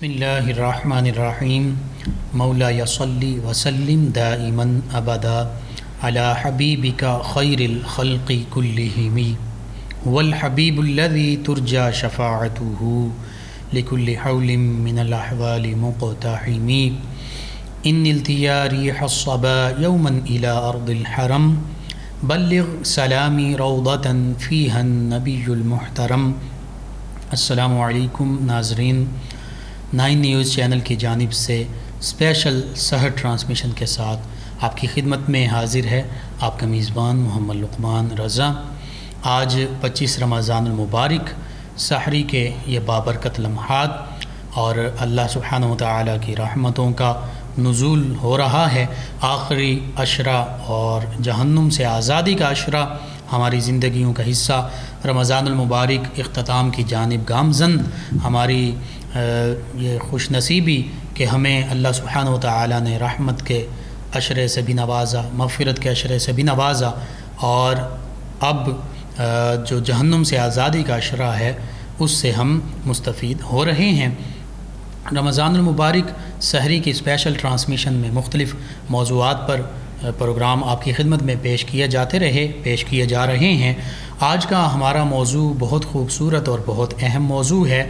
بسم الرحمن الرحیم مولا صلی وسلم دائما ابدا علی حبیبک خیر الخلق کلہم والحبیب الذی ترجى شفاعته لكل حول من الاحوال مقتحم ان التیا ریح الصبا یوما الى ارض الحرم بلغ سلامی روضة فیہا النبی المحترم۔ السلام علیکم ناظرین، 9 نیوز چینل کی جانب سے اسپیشل سحر ٹرانسمیشن کے ساتھ آپ کی خدمت میں حاضر ہے آپ کا میزبان محمد لقمان رضا۔ آج 25 رمضان المبارک، سحری کے یہ بابرکت لمحات اور اللہ سبحانہ وتعالی کی رحمتوں کا نزول ہو رہا ہے۔ آخری عشرہ اور جہنم سے آزادی کا عشرہ ہماری زندگیوں کا حصہ، رمضان المبارک اختتام کی جانب گامزن، ہماری یہ خوش نصیبی کہ ہمیں اللہ سبحانہ وتعالی نے رحمت کے عشرے سے بھی نوازا، مغفرت کے عشرے سے بھی نوازا، اور اب جو جہنم سے آزادی کا عشرہ ہے اس سے ہم مستفید ہو رہے ہیں۔ رمضان المبارک سحری کی اسپیشل ٹرانسمیشن میں مختلف موضوعات پر پروگرام آپ کی خدمت میں پیش کیے جا رہے ہیں۔ آج کا ہمارا موضوع بہت خوبصورت اور بہت اہم موضوع ہے،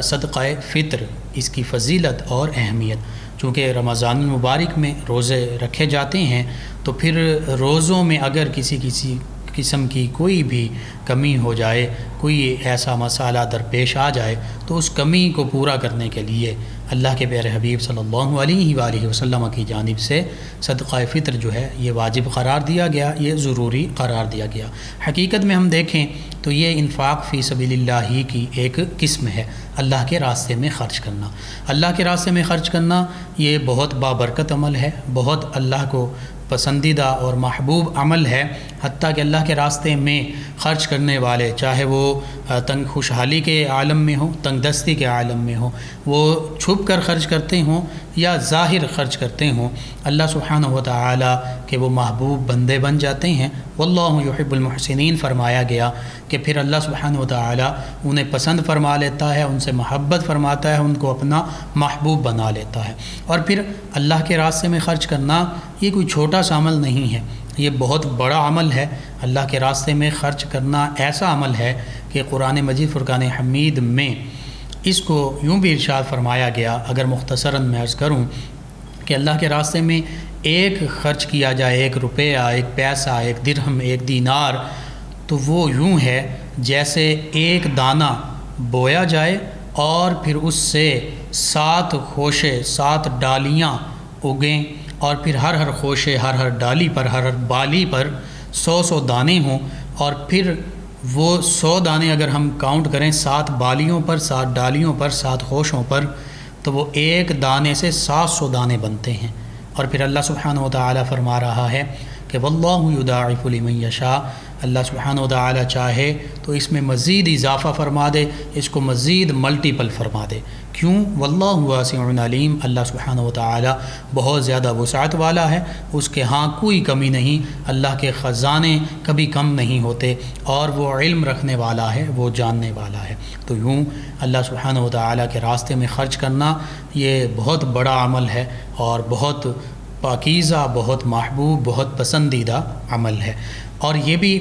صدقہ فطر، اس کی فضیلت اور اہمیت۔ چونکہ رمضان المبارک میں روزے رکھے جاتے ہیں تو پھر روزوں میں اگر کسی قسم کی کوئی بھی کمی ہو جائے، کوئی ایسا مسئلہ درپیش آ جائے تو اس کمی کو پورا کرنے کے لیے اللہ کے پیارے حبیب صلی اللہ علیہ وآلہ وسلم کی جانب سے صدقہ فطر جو ہے یہ واجب قرار دیا گیا، یہ ضروری قرار دیا گیا۔ حقیقت میں ہم دیکھیں تو یہ انفاق فی سبیل اللہ ہی کی ایک قسم ہے، اللہ کے راستے میں خرچ کرنا۔ اللہ کے راستے میں خرچ کرنا یہ بہت بابرکت عمل ہے، بہت اللہ کو پسندیدہ اور محبوب عمل ہے۔ حتیٰ کہ اللہ کے راستے میں خرچ کرنے والے، چاہے وہ تنگ خوشحالی کے عالم میں ہوں، تنگ دستی کے عالم میں ہوں، وہ چھپ کر خرچ کرتے ہوں یا ظاہر خرچ کرتے ہوں، اللہ سبحانہ وتعالی کے وہ محبوب بندے بن جاتے ہیں۔ واللہ یحب المحسنین فرمایا گیا کہ پھر اللہ سبحانہ وتعالی انہیں پسند فرما لیتا ہے، ان سے محبت فرماتا ہے، ان کو اپنا محبوب بنا لیتا ہے۔ اور پھر اللہ کے راستے میں خرچ کرنا یہ کوئی چھوٹا سا عمل نہیں ہے، یہ بہت بڑا عمل ہے۔ اللہ کے راستے میں خرچ کرنا ایسا عمل ہے کہ قرآن مجید فرقان حمید میں اس کو یوں بھی ارشاد فرمایا گیا، اگر مختصراً میں عرض کروں کہ اللہ کے راستے میں ایک خرچ کیا جائے، 1 روپیہ، 1 پیسہ، 1 درہم، 1 دینار، تو وہ یوں ہے جیسے ایک دانہ بویا جائے اور پھر اس سے 7 خوشے، 7 ڈالیاں اگیں، اور پھر ہر خوشے، ہر ڈالی پر، ہر بالی پر 100 دانے ہوں، اور پھر وہ 100 دانے اگر ہم کاؤنٹ کریں 7 بالیوں پر، 7 ڈالیوں پر، 7 خوشوں پر، تو وہ ایک دانے سے 700 دانے بنتے ہیں۔ اور پھر اللہ سبحانہ وتعالی فرما رہا ہے کہ واللہ یضاعف لمن یشاء، اللہ سبحانہ وتعالی چاہے تو اس میں مزید اضافہ فرما دے، اس کو مزید ملٹیپل فرما دے۔ کیوں؟ واللہ واسع علیم، اللہ سبحانہ وتعالی بہت زیادہ وسعت والا ہے، اس کے ہاں کوئی کمی نہیں، اللہ کے خزانے کبھی کم نہیں ہوتے، اور وہ علم رکھنے والا ہے، وہ جاننے والا ہے۔ تو یوں اللہ سبحانہ وتعالی کے راستے میں خرچ کرنا یہ بہت بڑا عمل ہے اور بہت پاکیزہ، بہت محبوب، بہت پسندیدہ عمل ہے۔ اور یہ بھی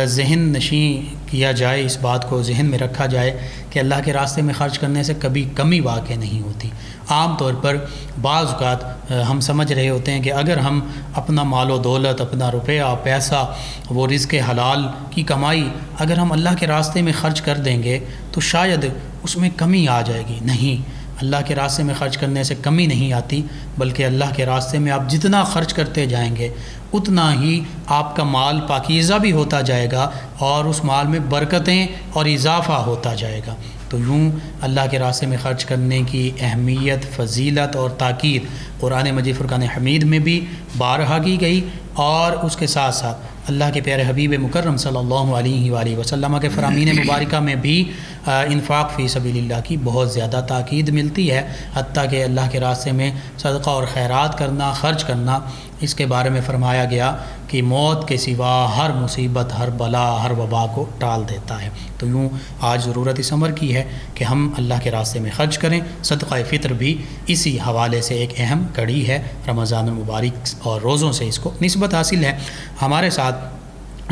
ذہن نشین کیا جائے، اس بات کو ذہن میں رکھا جائے کہ اللہ کے راستے میں خرچ کرنے سے کبھی کمی واقع نہیں ہوتی۔ عام طور پر بعض اوقات ہم سمجھ رہے ہوتے ہیں کہ اگر ہم اپنا مال و دولت، اپنا روپیہ، پیسہ، وہ رزق حلال کی کمائی اگر ہم اللہ کے راستے میں خرچ کر دیں گے تو شاید اس میں کمی آ جائے گی۔ نہیں، اللہ کے راستے میں خرچ کرنے سے کمی نہیں آتی، بلکہ اللہ کے راستے میں آپ جتنا خرچ کرتے جائیں گے اتنا ہی آپ کا مال پاکیزہ بھی ہوتا جائے گا اور اس مال میں برکتیں اور اضافہ ہوتا جائے گا۔ تو یوں اللہ کے راستے میں خرچ کرنے کی اہمیت، فضیلت اور تاکید قرآن مجید فرقان حمید میں بھی بارہا کی گئی، اور اس کے ساتھ ساتھ اللہ کے پیارے حبیب مکرم صلی اللہ علیہ وآلہ وسلم کے فرامین مبارکہ میں بھی انفاق فی سبیل اللہ کی بہت زیادہ تاکید ملتی ہے۔ حتیٰ کہ اللہ کے راستے میں صدقہ اور خیرات کرنا، خرچ کرنا اس کے بارے میں فرمایا گیا کہ موت کے سوا ہر مصیبت، ہر بلا، ہر وبا کو ٹال دیتا ہے۔ تو یوں آج ضرورت اس امر کی ہے کہ ہم اللہ کے راستے میں خرچ کریں۔ صدقہ فطر بھی اسی حوالے سے ایک اہم کڑی ہے، رمضان المبارک اور روزوں سے اس کو نسبت حاصل ہے۔ ہمارے ساتھ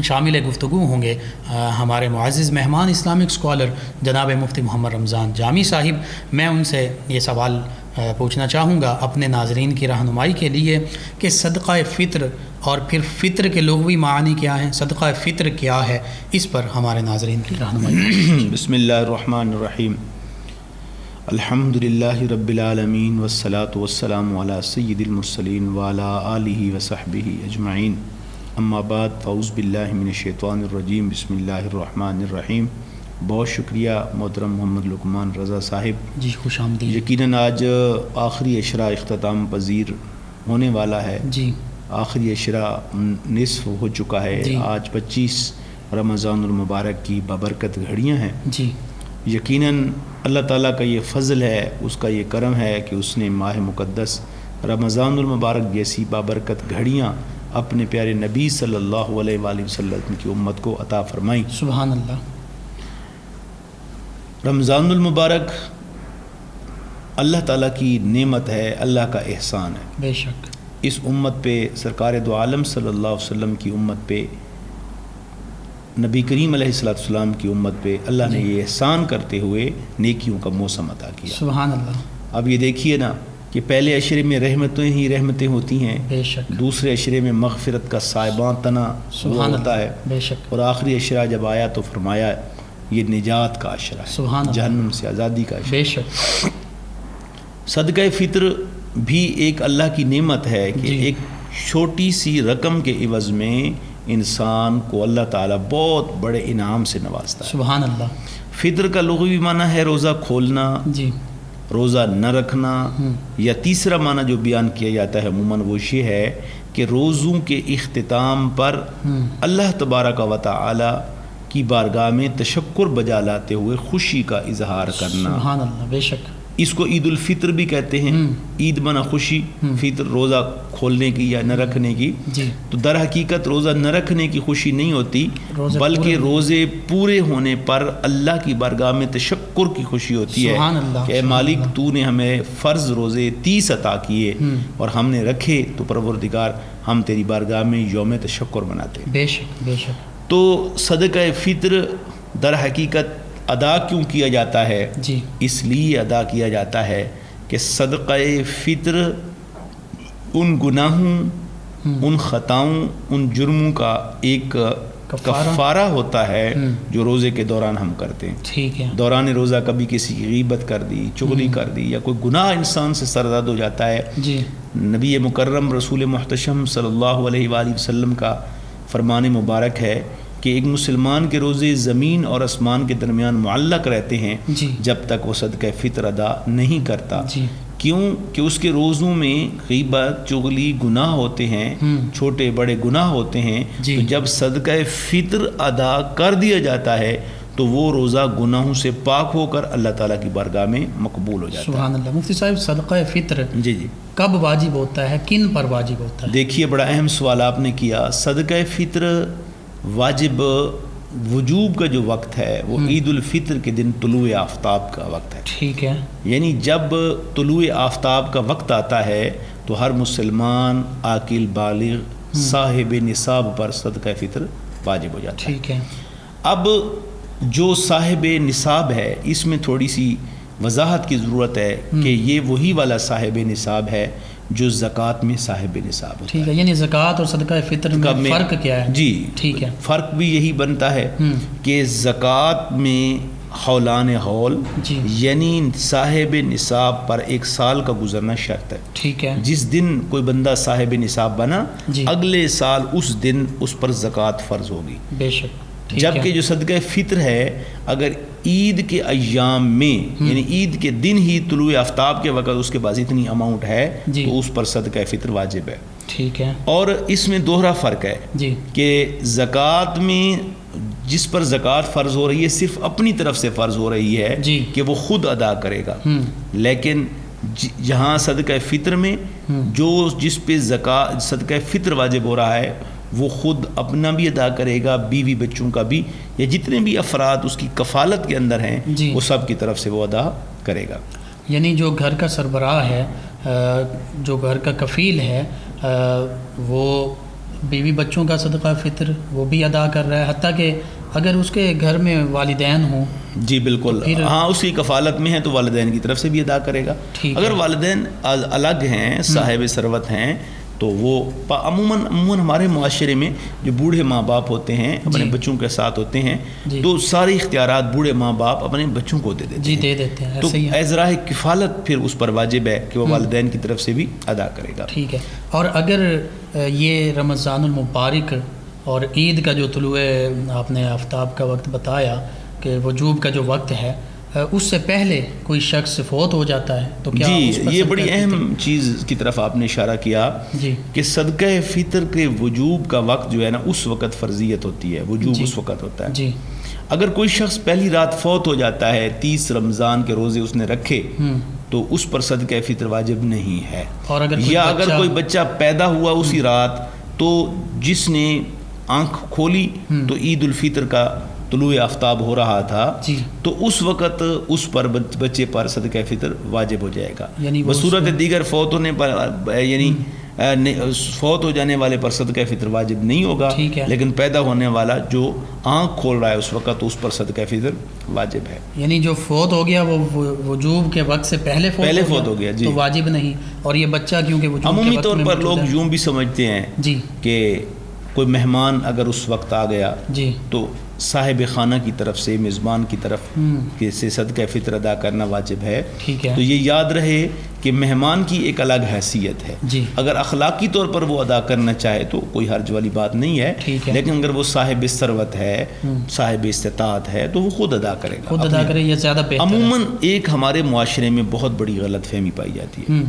شامل گفتگو ہوں گے ہمارے معزز مہمان اسلامک اسکالر جناب مفتی محمد رمضان جامی صاحب۔ میں ان سے یہ سوال پوچھنا چاہوں گا اپنے ناظرین کی رہنمائی کے لیے کہ صدقہ فطر اور پھر فطر کے لغوی معنی کیا ہیں، صدقہ فطر کیا ہے، اس پر ہمارے ناظرین کی رہنمائی۔ بسم اللہ الرحمن الرحیم، الحمد للہ رب العالمین والصلاة والسلام علی سید المرسلین وعلی آلہ وصحبہ اجمعین، اما بعد فاعوذ باللہ من الشیطان الرجیم، بسم اللہ الرحمن الرحیم۔ بہت شکریہ محترم محمد لقمان رضا صاحب، جی خوش آمدید۔ یقیناً آج آخری عشرہ اختتام پذیر ہونے والا ہے، جی آخری عشرہ نصف ہو چکا ہے، جی آج 25 رمضان المبارک کی بابرکت گھڑیاں ہیں۔ جی یقیناً اللہ تعالیٰ کا یہ فضل ہے، اس کا یہ کرم ہے کہ اس نے ماہ مقدس رمضان المبارک جیسی بابرکت گھڑیاں اپنے پیارے نبی صلی اللہ علیہ وآلہ وسلم کی امت کو عطا فرمائیں۔ سبحان اللہ۔ رمضان المبارک اللہ تعالیٰ کی نعمت ہے، اللہ کا احسان ہے۔ بے شک اس امت پہ، سرکار دو عالم صلی اللہ علیہ وسلم کی امت پہ، نبی کریم علیہ السلام کی امت پہ اللہ نے یہ احسان کرتے ہوئے نیکیوں کا موسم عطا کیا۔ سبحان اللہ۔ اب یہ دیکھیے نا کہ پہلے عشرے میں رحمتیں ہی رحمتیں ہوتی ہیں، بے شک دوسرے عشرے میں مغفرت کا سائبان تنا سبحان ہوتا ہے، اللہ۔ بے شک اور آخری عشرہ جب آیا تو فرمایا یہ نجات کا عشرہ ہے، سبحان اللہ۔ جہنم سے آزادی کا عشرہ۔ بے شک صدقہ فطر بھی ایک اللہ کی نعمت ہے کہ جی ایک چھوٹی سی رقم کے عوض میں انسان کو اللہ تعالیٰ بہت بڑے انعام سے نوازتا ہے۔ سبحان اللہ۔ فطر کا لغوی معنی ہے روزہ کھولنا، جی روزہ نہ رکھنا، یا تیسرا معنی جو بیان کیا جاتا ہے عموماً وہ یہ ہے کہ روزوں کے اختتام پر اللہ تبارک و تعالی کی بارگاہ میں تشکر بجا لاتے ہوئے خوشی کا اظہار کرنا۔ سبحان اللہ۔ بے شک اس کو عید الفطر بھی کہتے ہیں، عید منا خوشی، فطر روزہ کھولنے کی یا نہ رکھنے کی۔ جی تو در حقیقت روزہ نہ رکھنے کی خوشی نہیں ہوتی، روزے بلکہ روزے پورے ہونے پر اللہ کی بارگاہ میں تشکر کی خوشی ہوتی ہے سبحان اللہ۔ کہ اے مالک تو نے ہمیں فرض روزے 30 عطا کیے اور ہم نے رکھے، تو پروردگار ہم تیری بارگاہ میں یوم تشکر مناتے ہیں۔ بے شک بے شک۔ تو صدقہ فطر در حقیقت ادا کیوں کیا جاتا ہے؟ جی اس لیے ادا کیا جاتا ہے کہ صدقہ فطر ان گناہوں، ان خطاؤں، ان جرموں کا ایک کفارہ ہوتا ہے جو روزے کے دوران ہم کرتے ہیں۔ ٹھیک ہے۔ دوران روزہ کبھی کسی کی غیبت کر دی، چغلی کر دی، یا کوئی گناہ انسان سے سرزد ہو جاتا ہے، جی نبی مکرم رسول محتشم صلی اللہ علیہ وآلہ وسلم کا فرمان مبارک ہے کہ ایک مسلمان کے روزے زمین اور آسمان کے درمیان معلق رہتے ہیں جی جب تک وہ صدقہ فطر ادا نہیں کرتا۔ جی کیوں کہ اس کے روزوں میں غیبت، چغلی گناہ ہوتے ہیں، چھوٹے بڑے گناہ ہوتے ہیں۔ جی تو جب صدقہ فطر ادا کر دیا جاتا ہے تو وہ روزہ گناہوں سے پاک ہو کر اللہ تعالیٰ کی بارگاہ میں مقبول ہو جاتا ہے۔ سبحان اللہ۔ مفتی صاحب صدقہ فطر جی جی کب واجب ہوتا ہے، کن پر واجب ہوتا ہے؟ دیکھیے بڑا اہم سوال آپ نے کیا۔ صدقہ فطر واجب وجوب کا جو وقت ہے وہ عید الفطر کے دن طلوع آفتاب کا وقت ہے۔ ٹھیک ہے۔ یعنی جب طلوع آفتاب کا وقت آتا ہے تو ہر مسلمان عاقل بالغ صاحب نصاب پر صدقہ فطر واجب ہو جاتا ہے۔ ٹھیک ہے۔ اب جو صاحب نصاب ہے اس میں تھوڑی سی وضاحت کی ضرورت ہے کہ یہ وہی والا صاحب نصاب ہے جو زکوٰۃ میں صاحب نصاب ہوتا ہے۔ ٹھیک ہے، یعنی زکوٰۃ اور صدقہ فطر میں فرق کیا ہے؟ جی ٹھیک ہے۔ فرق بھی یہی بنتا ہے کہ زکوٰۃ میں حولان حول جی یعنی صاحب نصاب پر 1 سال کا گزرنا شرط ہے۔ ٹھیک ہے۔ جس دن کوئی بندہ صاحب نصاب بنا جی اگلے سال اس دن اس پر زکوٰۃ فرض ہوگی۔ بے شک۔ جبکہ جو صدقہ فطر ہے اگر عید کے ایام میں یعنی عید کے دن ہی طلوع آفتاب کے وقت اس کے پاس اتنی اماؤنٹ ہے تو اس پر صدقہ فطر واجب ہے۔ ٹھیک ہے۔ اور اس میں دوہرا فرق ہے جی کہ زکوٰۃ میں جس پر زکوٰۃ فرض ہو رہی ہے صرف اپنی طرف سے فرض ہو رہی ہے جی کہ وہ خود ادا کرے گا، لیکن جہاں صدقہ فطر میں جس پہ زکوٰۃ صدقہ فطر واجب ہو رہا ہے وہ خود اپنا بھی ادا کرے گا، بیوی بچوں کا بھی، یا جتنے بھی افراد اس کی کفالت کے اندر ہیں وہ سب کی طرف سے وہ ادا کرے گا۔ یعنی جو گھر کا سربراہ ہے، جو گھر کا کفیل ہے، وہ بیوی بچوں کا صدقہ فطر وہ بھی ادا کر رہا ہے، حتیٰ کہ اگر اس کے گھر میں والدین ہوں۔ جی بالکل، ہاں اس کی کفالت میں ہے تو والدین کی طرف سے بھی ادا کرے گا۔ اگر والدین الگ ہیں، صاحب ثروت ہیں، تو وہ عموماً ہمارے معاشرے میں جو بوڑھے ماں باپ ہوتے ہیں اپنے بچوں کے ساتھ ہوتے ہیں تو سارے اختیارات بوڑھے ماں باپ اپنے بچوں کو دے دیتے ہیں، تو ذرائع کفالت پھر اس پر واجب ہے کہ وہ والدین کی طرف سے بھی ادا کرے گا۔ ٹھیک ہے۔ اور اگر یہ رمضان المبارک اور عید کا جو طلوع آپ نے آفتاب کا وقت بتایا کہ وجوب کا جو وقت ہے، اس سے پہلے کوئی شخص فوت ہو جاتا ہے تو کیا؟ جی یہ بڑی اہم چیز کی طرف آپ نے اشارہ کیا کہ صدقہ فطر کے وجوب کا وقت جو ہے نا اس وقت فرضیت ہوتی ہے، وجوب اس وقت ہوتا ہے۔ جی اگر کوئی شخص پہلی رات فوت ہو جاتا ہے، 30 رمضان کے روزے اس نے رکھے تو اس پر صدقہ فطر واجب نہیں ہے۔ اور اگر کوئی بچہ پیدا ہوا اسی رات تو جس نے آنکھ کھولی تو عید الفطر کا طلوع آفتاب ہو رہا تھا تو اس وقت اس پر بچے پر صدقہ فطر واجب ہو جائے گا۔ بصورت دیگر فوت ہونے پر یعنی فوت ہو جانے والے پر صدقہ فطر واجب نہیں ہوگا، لیکن پیدا ہونے والا جو آنکھ کھول رہا ہے اس وقت تو اس پر صدقہ فطر واجب ہے۔ یعنی جو فوت ہو گیا وہ وجوب کے وقت سے پہلے فوت ہو گیا تو واجب نہیں، اور یہ بچہ کیونکہ عمومی طور پر لوگ یوں بھی سمجھتے ہیں کہ کوئی مہمان اگر اس وقت آ گیا تو صاحب خانہ کی طرف سے، میزبان کی طرف سے صدقہ فطر ادا کرنا واجب ہے۔ تو یہ یاد رہے کہ مہمان کی ایک الگ حیثیت ہے، اگر اخلاقی طور پر وہ ادا کرنا چاہے تو کوئی حرج والی بات نہیں ہے، لیکن اگر وہ صاحب ثروت ہے، صاحب استطاعت ہے تو وہ خود ادا کرے گا، خود ادا کرے، یہ زیادہ بہتر ہے۔ عموماً ایک ہمارے معاشرے میں بہت بڑی غلط فہمی پائی جاتی ہے،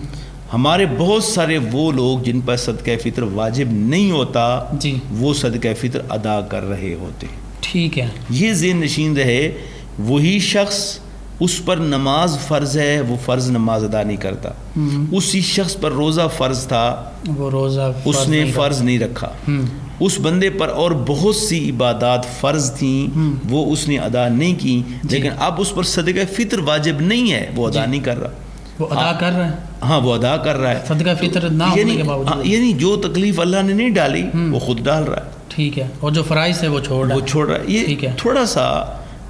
ہمارے بہت سارے وہ لوگ جن پر صدقہ فطر واجب نہیں ہوتا وہ صدقہ فطر ادا کر رہے ہوتے ہیں۔ ٹھیک ہے، یہ ذہن نشین رہے، وہی شخص اس پر نماز فرض ہے وہ فرض نماز ادا نہیں کرتا، اسی شخص پر روزہ فرض تھا وہ روزہ اس نے فرض نہیں رکھا، اس بندے پر اور بہت سی عبادات فرض تھیں وہ اس نے ادا نہیں کی، لیکن اب اس پر صدقہ فطر واجب نہیں ہے، وہ ادا نہیں کر رہا، وہ ادا کر رہا ہے۔ ہاں وہ ادا کر رہا ہے، صدقہ فطر نہ ہونے کے باوجود، یعنی جو تکلیف اللہ نے نہیں ڈالی وہ خود ڈال رہا ہے۔ ٹھیک ہے، اور جو فرائض ہے وہ چھوڑ رہا ہے۔ یہ تھوڑا سا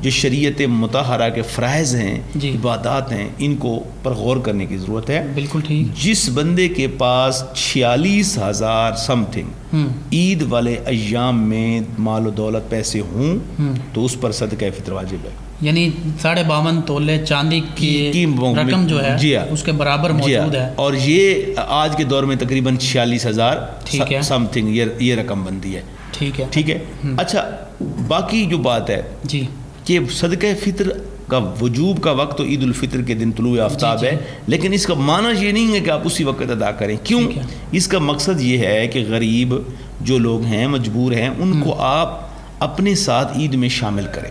جو شریعت مطہرہ کے فرائض ہیں، عبادات ہیں، ان کو پر غور کرنے کی ضرورت ہے۔ بالکل ٹھیک۔ جس بندے کے پاس 46,000 سم تھنگ عید والے ایام میں مال و دولت پیسے ہوں تو اس پر صدقہ فطر واجب ہے، یعنی 52.5 تولے چاندی کی رقم جو ہے اس کے برابر موجود ہے، اور یہ آج کے دور میں تقریباً 46,000 سم تھنگ یہ رقم بنتی ہے۔ ٹھیک ہے۔ اچھا، باقی جو بات ہے کہ صدقہ فطر کا وجوب کا وقت تو عید الفطر کے دن طلوع آفتاب ہے، لیکن اس کا معنی یہ نہیں ہے کہ آپ اسی وقت ادا کریں۔ کیوں؟ اس کا مقصد یہ ہے کہ غریب جو لوگ ہیں، مجبور ہیں، ان کو آپ اپنے ساتھ عید میں شامل کریں۔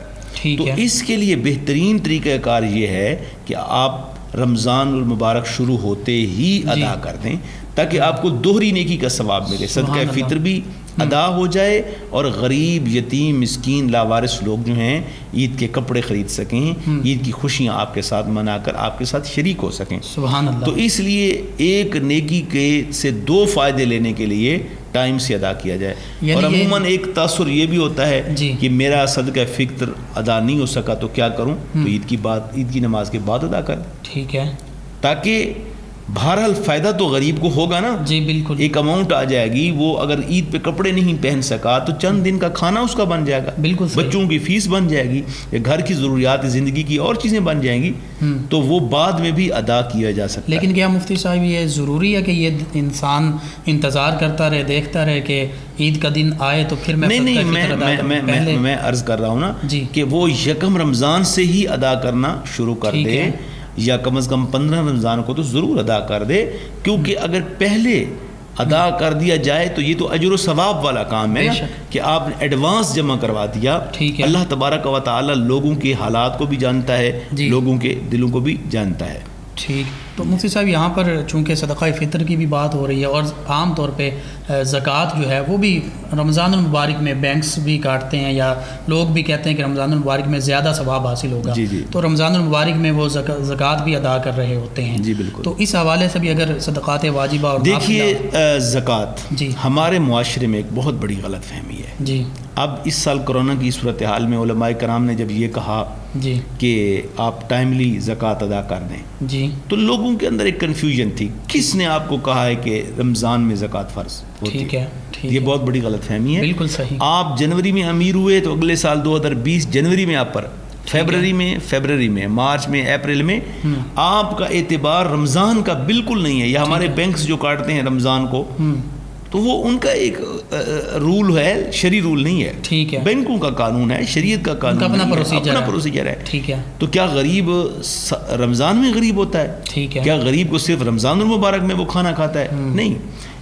تو اس کے لیے بہترین طریقہ کار یہ ہے کہ آپ رمضان المبارک شروع ہوتے ہی ادا کر دیں تاکہ آپ کو دوہری نیکی کا ثواب ملے، صدقہ فطر بھی ادا ہو جائے اور غریب، یتیم، مسکین، لاوارث لوگ جو ہیں عید کے کپڑے خرید سکیں، عید کی خوشیاں آپ کے ساتھ منا کر آپ کے ساتھ شریک ہو سکیں۔ سبحان اللہ۔ تو اس لیے ایک نیکی کے سے 2 فائدے لینے کے لیے ٹائم سے ادا کیا جائے، اور عموماً ایک تاثر یہ بھی ہوتا ہے کہ میرا صدقہ فطر ادا نہیں ہو سکا تو کیا کروں، تو عید کی نماز کے بعد ادا کر دیں۔ ٹھیک ہے، تاکہ بہرحال فائدہ تو غریب کو ہوگا نا۔ جی بالکل، ایک اماؤنٹ آ جائے گی، وہ اگر عید پہ کپڑے نہیں پہن سکا تو چند دن کا کھانا اس کا بن جائے گا، بالکل بچوں کی فیس بن جائے گی، یا گھر کی ضروریات زندگی کی اور چیزیں بن جائیں گی، تو وہ بعد میں بھی ادا کیا جا سکتا ہے۔ لیکن کیا مفتی صاحب یہ ضروری ہے کہ یہ انسان انتظار کرتا رہے، دیکھتا رہے کہ عید کا دن آئے تو پھر میں عرض کر رہا ہوں نا کہ وہ یکم رمضان سے ہی ادا کرنا شروع کر دے، یا کم از کم 15 رمضان کو تو ضرور ادا کر دے، کیونکہ اگر پہلے ادا کر دیا جائے تو یہ تو اجر و ثواب والا کام ہے کہ آپ نے ایڈوانس جمع کروا دیا۔ اللہ تبارک و تعالی لوگوں کے حالات کو بھی جانتا ہے، لوگوں کے دلوں کو بھی جانتا ہے۔ ٹھیک، تو مفتی صاحب یہاں پر چونکہ صدقہ فطر کی بھی بات ہو رہی ہے اور عام طور پہ زکوٰۃ جو ہے وہ بھی رمضان المبارک میں بینکس بھی کاٹتے ہیں یا لوگ بھی کہتے ہیں کہ رمضان المبارک میں زیادہ ثواب حاصل ہوگا. جی تو رمضان المبارک میں وہ زکوٰۃ بھی ادا کر رہے ہوتے ہیں. جی بالکل. تو اس حوالے سے بھی اگر صدقات واجبہ اور دیکھیے زکوٰۃ جی ہمارے معاشرے میں ایک بہت بڑی غلط فہمی ہے. جی اب اس سال کرونا کی صورتحال میں علماء کرام نے جب یہ کہا جی کہ آپ ٹائملی زکوٰۃ ادا کر دیں جی تو لوگوں کے اندر ایک کنفیوژن تھی. کس نے آپ کو کہا ہے کہ رمضان میں زکوٰۃ فرض ہوتی ٹھیک ہے یہ بہت بڑی غلط فہمی ہے. بالکل صحیح. آپ جنوری میں امیر ہوئے تو اگلے سال 2020 جنوری میں آپ پر فیبرری میں مارچ میں اپریل میں آپ کا اعتبار رمضان کا بالکل نہیں ہے. یہ ہمارے بینکس جو کاٹتے ہیں رمضان کو تو وہ ان کا ایک رول ہے, شرعی رول نہیں ہے. ٹھیک ہے. بینکوں کا قانون ہے, شریعت کا قانون اپنا پروسیجر ہے. ٹھیک ہے. تو کیا غریب رمضان میں غریب ہوتا ہے؟ ٹھیک ہے. کیا غریب کو صرف رمضان المبارک میں وہ کھانا کھاتا ہے؟ نہیں.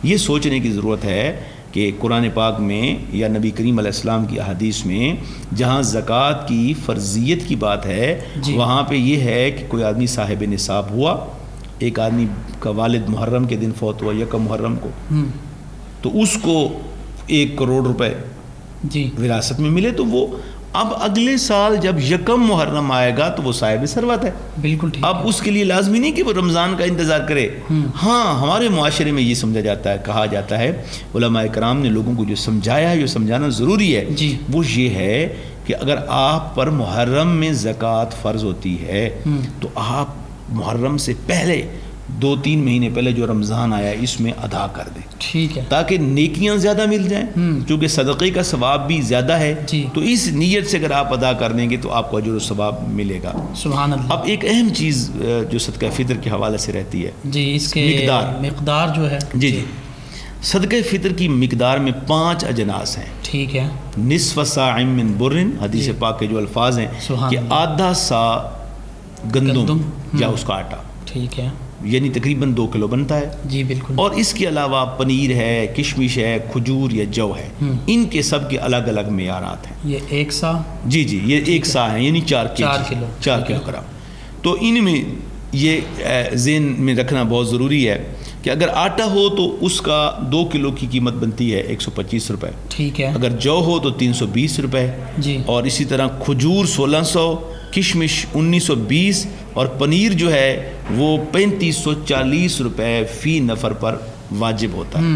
یہ سوچنے کی ضرورت ہے کہ قرآن پاک میں یا نبی کریم علیہ السلام کی احادیث میں جہاں زکوٰۃ کی فرضیت کی بات ہے وہاں پہ یہ ہے کہ کوئی آدمی صاحب نصاب ہوا, ایک آدمی کا والد محرم کے دن فوت ہوا, یکم محرم کو, تو اس کو 1 کروڑ روپے وراثت میں ملے تو وہ اب اگلے سال جب یکم محرم آئے گا تو وہ صاحب ثروت ہے. بالکل ٹھیک. اب اس کے لیے لازمی نہیں کہ وہ رمضان کا انتظار کرے. ہاں ہمارے معاشرے میں یہ سمجھا جاتا ہے, کہا جاتا ہے, علماء کرام نے لوگوں کو جو سمجھایا ہے, جو سمجھانا ضروری ہے وہ یہ ہے کہ اگر آپ پر محرم میں زکوٰۃ فرض ہوتی ہے تو آپ محرم سے پہلے 2-3 مہینے پہلے جو رمضان آیا اس میں ادا کر دیں. ٹھیک ہے. تاکہ نیکیاں زیادہ مل جائیں, چونکہ صدقے کا ثواب بھی زیادہ ہے. تو اس نیت سے اگر آپ ادا کر دیں گے تو آپ کو اجر و ثواب ملے گا. سبحان اللہ. اب ایک اہم چیز جو صدقہ فطر کے حوالے سے رہتی ہے جی اس کے مقدار جو ہے. جی صدقہ فطر کی مقدار میں 5 اجناس ہیں. ٹھیک ہے. نصف صاع من بر, حدیث پاک کے جو الفاظ ہیں کہ آدھا سا گندم یا اس کا آٹا. ٹھیک ہے. یعنی تقریباً 2 کلو بنتا ہے. جی بالکل. اور اس کے علاوہ پنیر ہے, کشمش ہے, کھجور یا جو ہے, ان کے سب کے الگ الگ معیارات ہیں. یہ 1 سا. جی یہ 1 سا ہے یعنی 4 کلو گرام. تو ان میں یہ ذہن میں رکھنا بہت ضروری ہے کہ اگر آٹا ہو تو اس کا 2 کلو کی قیمت بنتی ہے 125 روپے. ٹھیک ہے. اگر جو ہو تو 320 روپے. جی. اور اسی طرح کھجور 1600, کشمش 1920 اور پنیر جو ہے وہ 3540 روپے فی نفر پر واجب ہوتا ہے.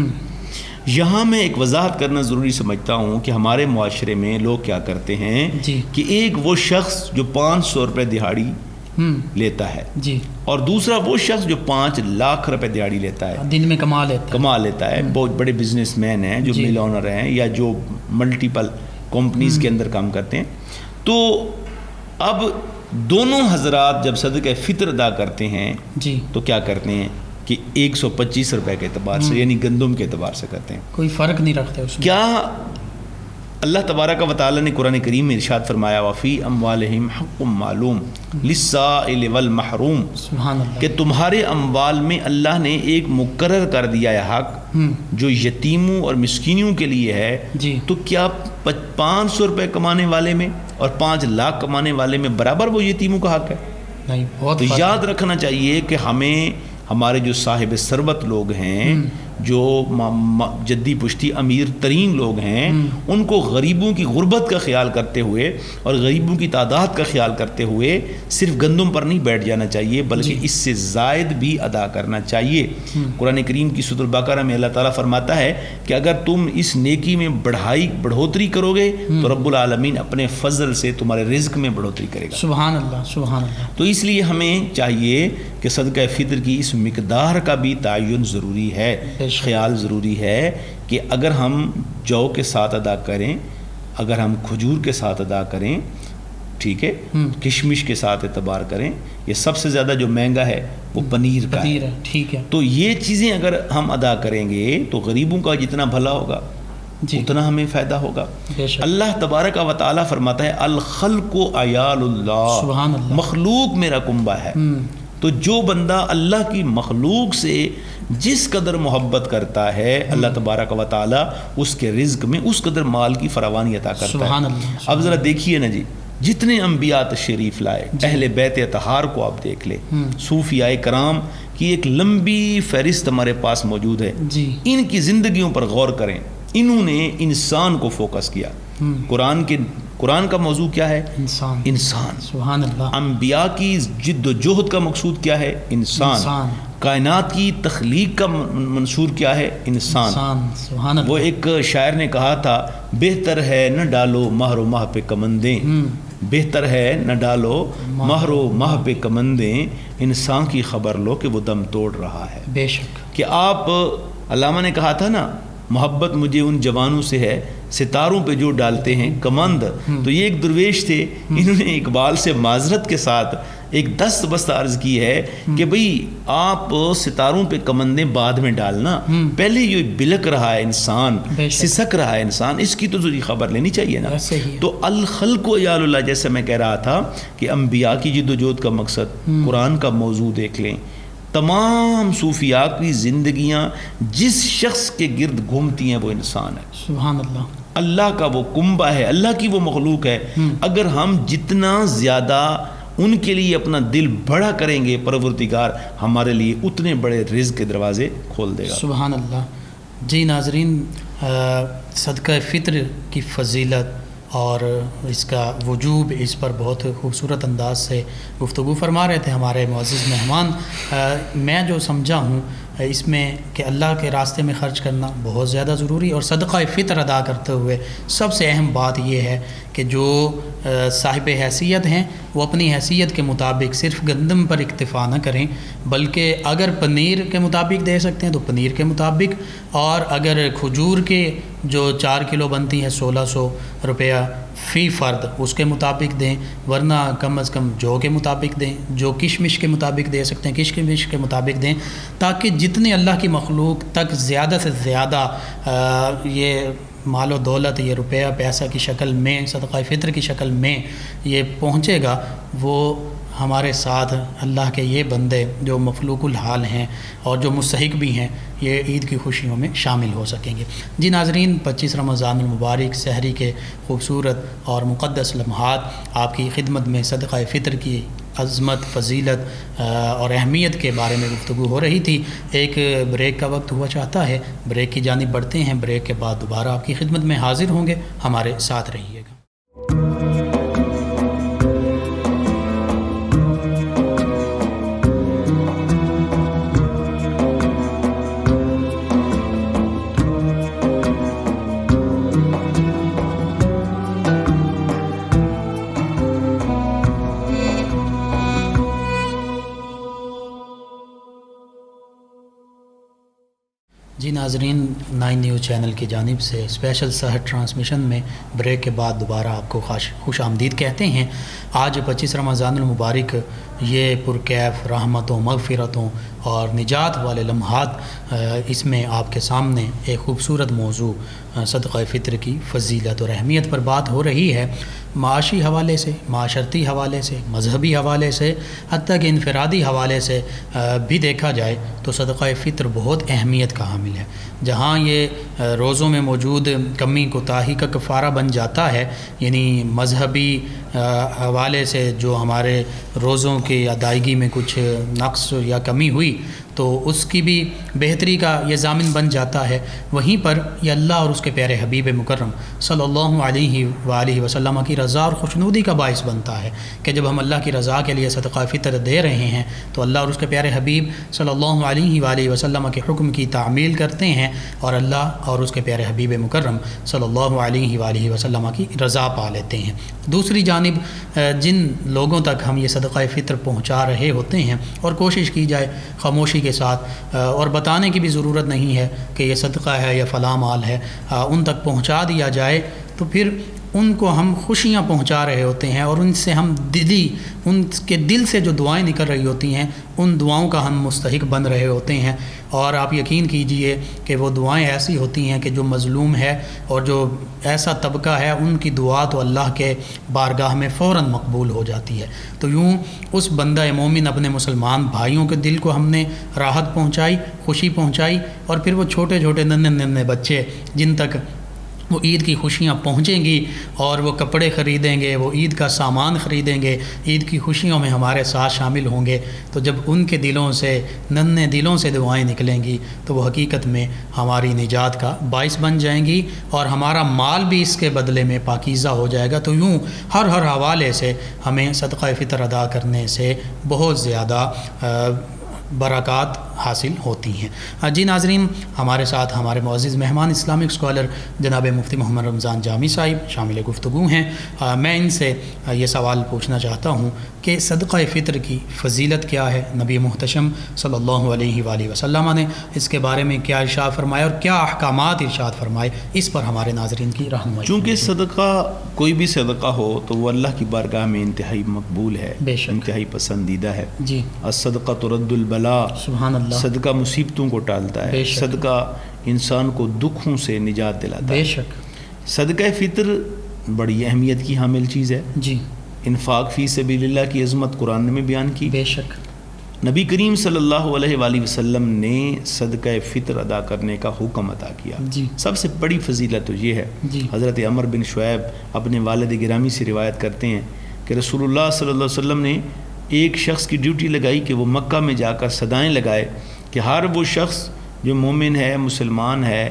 یہاں میں ایک وضاحت کرنا ضروری سمجھتا ہوں کہ ہمارے معاشرے میں لوگ کیا کرتے ہیں کہ ایک وہ شخص جو 500 روپے دہاڑی لیتا ہے اور دوسرا وہ شخص جو 5 لاکھ روپے دہاڑی لیتا ہے, دن میں کما لیتا ہے. بہت بڑے بزنس مین ہیں جو مل اونر ہیں یا جو ملٹیپل کمپنیز کے اندر کام کرتے ہیں. تو اب دونوں حضرات جب صدقہ فطر ادا کرتے ہیں تو کیا کرتے ہیں کہ 125 روپے کے اعتبار سے یعنی گندم کے اعتبار سے کرتے ہیں. کوئی فرق نہیں رکھتے اس میں. کیا اللہ تبارک و تعالیٰ نے قرآن کریم میں ارشاد فرمایا وفی اموالہم حق معلوم للسائل والمحروم, کہ تمہارے اموال میں اللہ نے ایک مقرر کر دیا ہے حق جو یتیموں اور مسکینوں کے لیے ہے. تو کیا 500 روپے کمانے والے میں اور 5 لاکھ کمانے والے میں برابر وہ یتیموں کا حق ہے؟ نہیں. تو یاد رکھنا چاہیے کہ ہمیں ہمارے جو صاحب ثروت لوگ ہیں, جو جدی پشتی امیر ترین لوگ ہیں, ان کو غریبوں کی غربت کا خیال کرتے ہوئے اور غریبوں کی تعداد کا خیال کرتے ہوئے صرف گندم پر نہیں بیٹھ جانا چاہیے بلکہ اس سے زائد بھی ادا کرنا چاہیے. قرآن کریم کی سورۃ البقرہ میں اللہ تعالیٰ فرماتا ہے کہ اگر تم اس نیکی میں بڑھوتری کرو گے تو رب العالمین اپنے فضل سے تمہارے رزق میں بڑھوتری کرے گا. سبحان اللہ سبحان اللہ. تو اس لیے ہمیں چاہیے کہ صدقہ فطر کی اس مقدار کا بھی تعین ضروری ہے, خیال ضروری ہے کہ اگر ہم جو کے ساتھ ادا کریں, اگر ہم کھجور کے ساتھ ادا کریں, ٹھیک ہے, کشمش کے ساتھ اعتبار کریں, یہ سب سے زیادہ جو مہنگا ہے وہ پنیر کا ہے. ٹھیک ہے. تو یہ چیزیں اگر ہم ادا کریں گے تو غریبوں کا جتنا بھلا ہوگا اتنا ہمیں فائدہ ہوگا. اللہ تبارک و تعالیٰ فرماتا ہے الخلق عیال اللہ, سبحان اللہ, مخلوق میرا کنبہ ہے. تو جو بندہ اللہ کی مخلوق سے جس قدر محبت کرتا ہے اللہ تبارک و تعالیٰ اس کے رزق میں اس قدر مال کی فراوانی عطا کرتا ہے. اب ذرا دیکھیے نا جی, جتنے انبیاء تشریف لائے, اہل بیت اطہار کو آپ دیکھ لیں, صوفیاء کرام کی ایک لمبی فہرست ہمارے پاس موجود ہے. جی ان کی زندگیوں پر غور کریں. انہوں نے انسان کو فوکس کیا. قرآن کا موضوع کیا ہے؟ انسان. سبحان اللہ. انبیاء کی جد و جہد کا مقصود کیا ہے؟ انسان. کائنات کی تخلیق کا منشور کیا ہے؟ انسان. سبحان اللہ. وہ ایک شاعر نے کہا تھا بہتر ہے نہ ڈالو مہر و ماہ پہ کمندیں، بہتر ہے نہ ڈالو مہر و ماہ پہ کمندیں، انسان کی خبر لو کہ وہ دم توڑ رہا ہے. بے شک. کہ آپ علامہ نے کہا تھا نا محبت مجھے ان جوانوں سے ہے ستاروں پہ جو ڈالتے ہیں کمند. تو یہ ایک درویش تھے، انہوں نے اقبال سے معذرت کے ساتھ ایک دست بست عرض کی ہے کہ بھئی آپ ستاروں پہ کمندیں بعد میں ڈالنا، پہلے یہ بلک رہا ہے انسان، سسک رہا ہے انسان، اس کی تو ضروری خبر لینی چاہیے نا. تو الخلق و عیال اللہ، جیسے میں کہہ رہا تھا کہ انبیاء کی جد و جہد کا مقصد، قرآن کا موضوع دیکھ لیں. تمام صوفیاء کی زندگیاں جس شخص کے گرد گھومتی ہیں وہ انسان ہے. سبحان اللہ. اللہ کا وہ کنبہ ہے، اللہ کی وہ مخلوق ہے. اگر ہم جتنا زیادہ ان کے لیے اپنا دل بڑا کریں گے، پروردگار ہمارے لیے اتنے بڑے رزق کے دروازے کھول دے گا. سبحان اللہ. جی ناظرین، صدقہ فطر کی فضیلت اور اس کا وجوب، اس پر بہت خوبصورت انداز سے گفتگو فرما رہے تھے ہمارے معزز مہمان. میں جو سمجھا ہوں اس میں کہ اللہ کے راستے میں خرچ کرنا بہت زیادہ ضروری، اور صدقہ فطر ادا کرتے ہوئے سب سے اہم بات یہ ہے کہ جو صاحب حیثیت ہیں وہ اپنی حیثیت کے مطابق صرف گندم پر اکتفا نہ کریں، بلکہ اگر پنیر کے مطابق دے سکتے ہیں تو پنیر کے مطابق، اور اگر کھجور کے جو 4 کلو بنتی ہیں 1600 روپیہ فی فرد اس کے مطابق دیں، ورنہ کم از کم جو کے مطابق دیں، جو کشمش کے مطابق دے سکتے ہیں کشمش کے مطابق دیں، تاکہ جتنے اللہ کی مخلوق تک زیادہ سے زیادہ یہ مال و دولت، یہ روپیہ پیسہ کی شکل میں، صدقہ فطر کی شکل میں یہ پہنچے گا، وہ ہمارے ساتھ اللہ کے یہ بندے جو مفلوق الحال ہیں اور جو مستحق بھی ہیں، یہ عید کی خوشیوں میں شامل ہو سکیں گے. جی ناظرین، 25 رمضان المبارک سحری کے خوبصورت اور مقدس لمحات آپ کی خدمت میں صدقہ فطر کی عظمت، فضیلت اور اہمیت کے بارے میں گفتگو ہو رہی تھی. ایک بریک کا وقت ہوا چاہتا ہے، بریک کی جانب بڑھتے ہیں. بریک کے بعد دوبارہ آپ کی خدمت میں حاضر ہوں گے، ہمارے ساتھ رہیے گا. جی ناظرین، 9 نیوز چینل کی جانب سے اسپیشل سحر ٹرانسمیشن میں بریک کے بعد دوبارہ آپ کو خوش آمدید کہتے ہیں. آج 25 رمضان المبارک یہ پرکیف رحمتوں، مغفرتوں اور نجات والے لمحات، اس میں آپ کے سامنے ایک خوبصورت موضوع صدقہ فطر کی فضیلت اور اہمیت پر بات ہو رہی ہے. معاشی حوالے سے، معاشرتی حوالے سے، مذہبی حوالے سے، حتیٰ کہ انفرادی حوالے سے بھی دیکھا جائے تو صدقہ فطر بہت اہمیت کا حامل ہے. جہاں یہ روزوں میں موجود کمی کوتاہی کا کفارہ بن جاتا ہے، یعنی مذہبی حوالے سے جو ہمارے روزوں کی ادائیگی میں کچھ نقص یا کمی ہوئی تو اس کی بھی بہتری کا یہ ضامن بن جاتا ہے، وہیں پر یہ اللہ اور اس کے پیارے حبیب مکرم صلی اللہ علیہ وآلہ وسلم کی رضا اور خوشنودی کا باعث بنتا ہے کہ جب ہم اللہ کی رضا کے لیے صدقہ فطر دے رہے ہیں تو اللہ اور اس کے پیارے حبیب صلی اللہ علیہ وآلہ وسلم کے حکم کی تعمیل کرتے ہیں اور اللہ اور اس کے پیارے حبیب مکرم صلی اللہ علیہ وآلہ وسلم کی رضا پا لیتے ہیں. دوسری جانب جن لوگوں تک ہم یہ صدقہ فطر پہنچا رہے ہوتے ہیں، اور کوشش کی جائے خاموشی کے ساتھ، اور بتانے کی بھی ضرورت نہیں ہے کہ یہ صدقہ ہے یا فلاں مال ہے، ان تک پہنچا دیا جائے تو پھر ان کو ہم خوشیاں پہنچا رہے ہوتے ہیں، اور ان سے ہم ان کے دل سے جو دعائیں نکل رہی ہوتی ہیں ان دعاؤں کا ہم مستحق بن رہے ہوتے ہیں. اور آپ یقین کیجئے کہ وہ دعائیں ایسی ہوتی ہیں کہ جو مظلوم ہے اور جو ایسا طبقہ ہے ان کی دعا تو اللہ کے بارگاہ میں فوراً مقبول ہو جاتی ہے. تو یوں اس بندہ مومن اپنے مسلمان بھائیوں کے دل کو ہم نے راحت پہنچائی، خوشی پہنچائی، اور پھر وہ چھوٹے چھوٹے ننھے بچے جن تک وہ عید کی خوشیاں پہنچیں گی اور وہ کپڑے خریدیں گے، وہ عید کا سامان خریدیں گے، عید کی خوشیوں میں ہمارے ساتھ شامل ہوں گے، تو جب ان کے دلوں سے، ننھے دلوں سے دعائیں نکلیں گی تو وہ حقیقت میں ہماری نجات کا باعث بن جائیں گی، اور ہمارا مال بھی اس کے بدلے میں پاکیزہ ہو جائے گا۔ تو یوں ہر حوالے سے ہمیں صدقہ فطر ادا کرنے سے بہت زیادہ برکات حاصل ہوتی ہیں۔ جی ناظرین، ہمارے ساتھ ہمارے معزز مہمان اسلامک اسکالر جناب مفتی محمد رمضان جامی صاحب شامل گفتگو ہیں۔ میں ان سے یہ سوال پوچھنا چاہتا ہوں کہ صدقہ فطر کی فضیلت کیا ہے، نبی محتشم صلی اللہ علیہ وآلہ وسلم نے اس کے بارے میں کیا ارشاد فرمایا اور کیا احکامات ارشاد فرمائے، اس پر ہمارے ناظرین کی رہنمائی۔ چونکہ صدقہ، کوئی بھی صدقہ ہو تو وہ اللہ کی بارگاہ میں انتہائی مقبول ہے، بے شک، انتہائی پسندیدہ ہے۔ جی، الصدقہ ترد البلا، سبحان اللہ، صدقہ مصیبتوں کو ٹالتا ہے، صدقہ انسان کو دکھوں سے نجات دلاتا ہے۔ بے شک، صدقہ فطر بڑی اہمیت کی حامل چیز ہے۔ جی، انفاق فی سبیل اللہ کی عظمت قرآن میں بیان کی۔ بے شک، نبی کریم صلی اللہ علیہ وآلہ وسلم نے صدقہ فطر ادا کرنے کا حکم عطا کیا۔ جی، سب سے بڑی فضیلت تو یہ ہے، جی، حضرت عمر بن شعیب اپنے والد گرامی سے روایت کرتے ہیں کہ رسول اللہ صلی اللہ علیہ وسلم نے ایک شخص کی ڈیوٹی لگائی کہ وہ مکہ میں جا کر صدائیں لگائے کہ ہر وہ شخص جو مومن ہے، مسلمان ہے،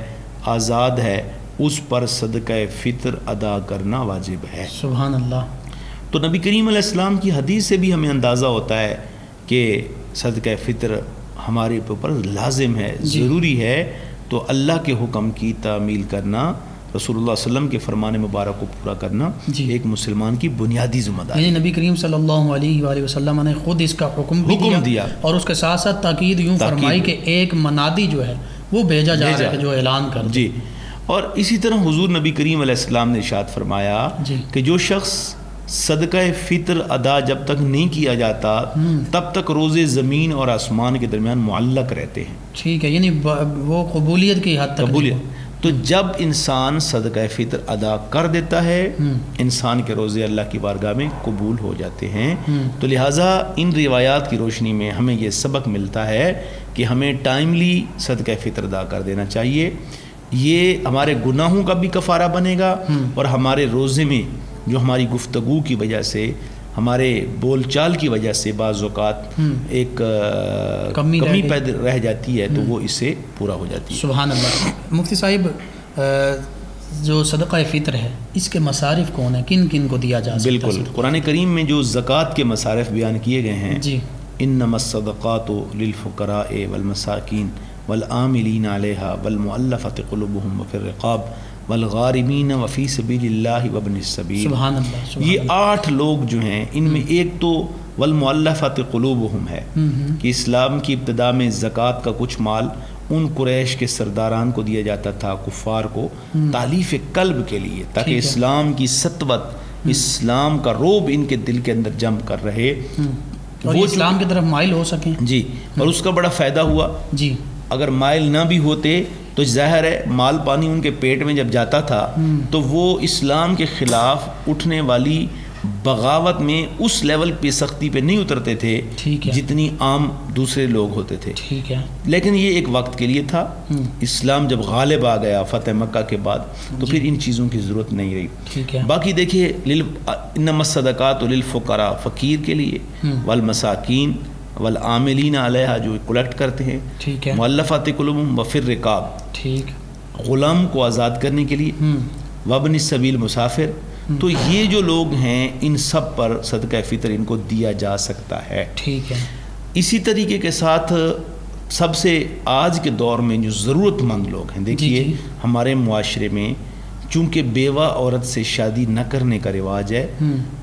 آزاد ہے، اس پر صدقہ فطر ادا کرنا واجب ہے۔ سبحان اللہ۔ تو نبی کریم علیہ السلام کی حدیث سے بھی ہمیں اندازہ ہوتا ہے کہ صدقہ فطر ہمارے اوپر لازم ہے، ضروری ہے۔ تو اللہ کے حکم کی تعمیل کرنا، رسول اللہ صلی اللہ علیہ وسلم کے فرمان مبارک کو پورا کرنا ایک مسلمان کی بنیادی ذمہ داری ہے۔ یعنی نبی کریم صلی اللہ علیہ وآلہ وسلم نے خود اس کا حکم دیا اور اس کے ساتھ ساتھ تاکید یوں فرمائی کہ ایک منادی جو ہے وہ بھیجا جا رہا ہے جو اعلان کر دے۔ جی، اور اسی طرح حضور نبی کریم علیہ السلام نے ارشاد فرمایا کہ جو شخص صدقہ فطر ادا جب تک نہیں کیا جاتا تب تک روزے زمین اور آسمان کے درمیان معلق رہتے ہیں۔ ٹھیک ہے، یعنی وہ قبولیت کی حد تک قبولیت۔ تو جب انسان صدقہ فطر ادا کر دیتا ہے، انسان کے روزے اللہ کی بارگاہ میں قبول ہو جاتے ہیں۔ تو لہٰذا ان روایات کی روشنی میں ہمیں یہ سبق ملتا ہے کہ ہمیں ٹائملی صدقہ فطر ادا کر دینا چاہیے۔ یہ ہمارے گناہوں کا بھی کفارہ بنے گا اور ہمارے روزے میں جو ہماری گفتگو کی وجہ سے، ہمارے بول چال کی وجہ سے بعض اوقات ایک کمی رہ جاتی ہے تو وہ اس سے پورا ہو جاتی ہے۔ سبحان اللہ۔ مفتی صاحب، جو صدقہ فطر ہے اس کے مصارف کون ہیں، کن کن کو دیا جا سکتا ہے؟ بالکل، قرآن کریم میں جو زکوٰۃ کے مصارف بیان کیے گئے ہیں، جی، انما الصدقات للفقراء والمساکین والعاملین علیہا والمؤلفۃ قلوبہم وفی الرقاب والغارمین وفی سبیل اللہ وابن السبیل۔ سبحان اللہ۔ یہ 8 لوگ جو ہیں، ان میں ایک تو والمؤلفۃ قلوبہم ہے کہ اسلام کی ابتدا میں زکوٰۃ کا کچھ مال ان قریش کے سرداران کو دیا جاتا تھا، کفار کو، تالیف قلب کے لیے، تاکہ اسلام کی سطوت، اسلام کا روب ان کے دل کے اندر جم کر رہے، وہ اسلام کی طرف مائل ہو سکیں۔ جی، اور اس کا بڑا فائدہ ہوا۔ جی، اگر مائل نہ بھی ہوتے تو ظاہر ہے مال پانی ان کے پیٹ میں جب جاتا تھا تو وہ اسلام کے خلاف اٹھنے والی بغاوت میں اس لیول پہ سختی پہ نہیں اترتے تھے جتنی عام دوسرے لوگ ہوتے تھے۔ ٹھیک ہے، لیکن یہ ایک وقت کے لیے تھا۔ اسلام جب غالب آ گیا فتح مکہ کے بعد تو پھر ان چیزوں کی ضرورت نہیں رہی۔ ٹھیک ہے، باقی دیکھیے انما الصدقات للفقراء، فقیر کے لیے، والمساکین والعاملین علیہا جو کلیکٹ کرتے ہیں، ٹھیک ہے، مؤلفات قلوبہم وفی الرقاب، ٹھیک، غلام کو آزاد کرنے کے لیے، وابن السبیل، مسافر۔ تو یہ جو لوگ ہیں ان سب پر صدقہ فطر ان کو دیا جا سکتا ہے۔ ٹھیک ہے، اسی طریقے کے ساتھ سب سے آج کے دور میں جو ضرورت مند لوگ ہیں، دیکھیے ہمارے معاشرے میں چونکہ بیوہ عورت سے شادی نہ کرنے کا رواج ہے،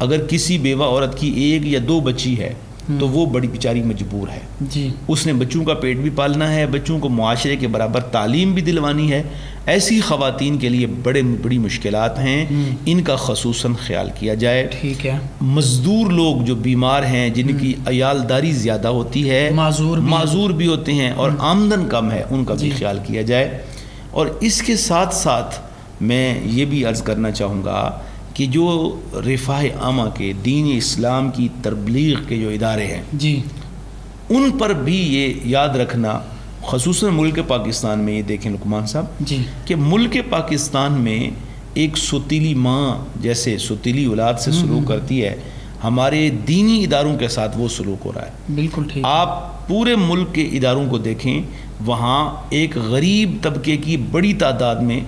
اگر کسی بیوہ عورت کی 1 یا 2 بچی ہے تو وہ بڑی بیچاری مجبور ہے، جی، اس نے بچوں کا پیٹ بھی پالنا ہے، بچوں کو معاشرے کے برابر تعلیم بھی دلوانی ہے۔ ایسی خواتین کے لیے بڑی مشکلات ہیں، ان کا خصوصاً خیال کیا جائے۔ ٹھیک ہے، مزدور لوگ جو بیمار ہیں، جن کی عیالداری زیادہ ہوتی ہے، معذور بھی ہوتے ہیں اور آمدن کم ہے، ان کا بھی خیال کیا جائے۔ اور اس کے ساتھ ساتھ میں یہ بھی عرض کرنا چاہوں گا کہ جو رفاہ عامہ کے، دین اسلام کی تبلیغ کے جو ادارے ہیں، جی، ان پر بھی یہ یاد رکھنا، خصوصاً ملک پاکستان میں، یہ دیکھیں لقمان صاحب، جی، کہ ملک پاکستان میں ایک ستیلی ماں جیسے ستیلی اولاد سے سلوک کرتی ہے، ہمارے دینی اداروں کے ساتھ وہ سلوک ہو رہا ہے۔ بالکل ٹھیک۔ آپ پورے ملک کے اداروں کو دیکھیں، وہاں ایک غریب طبقے کی بڑی تعداد میں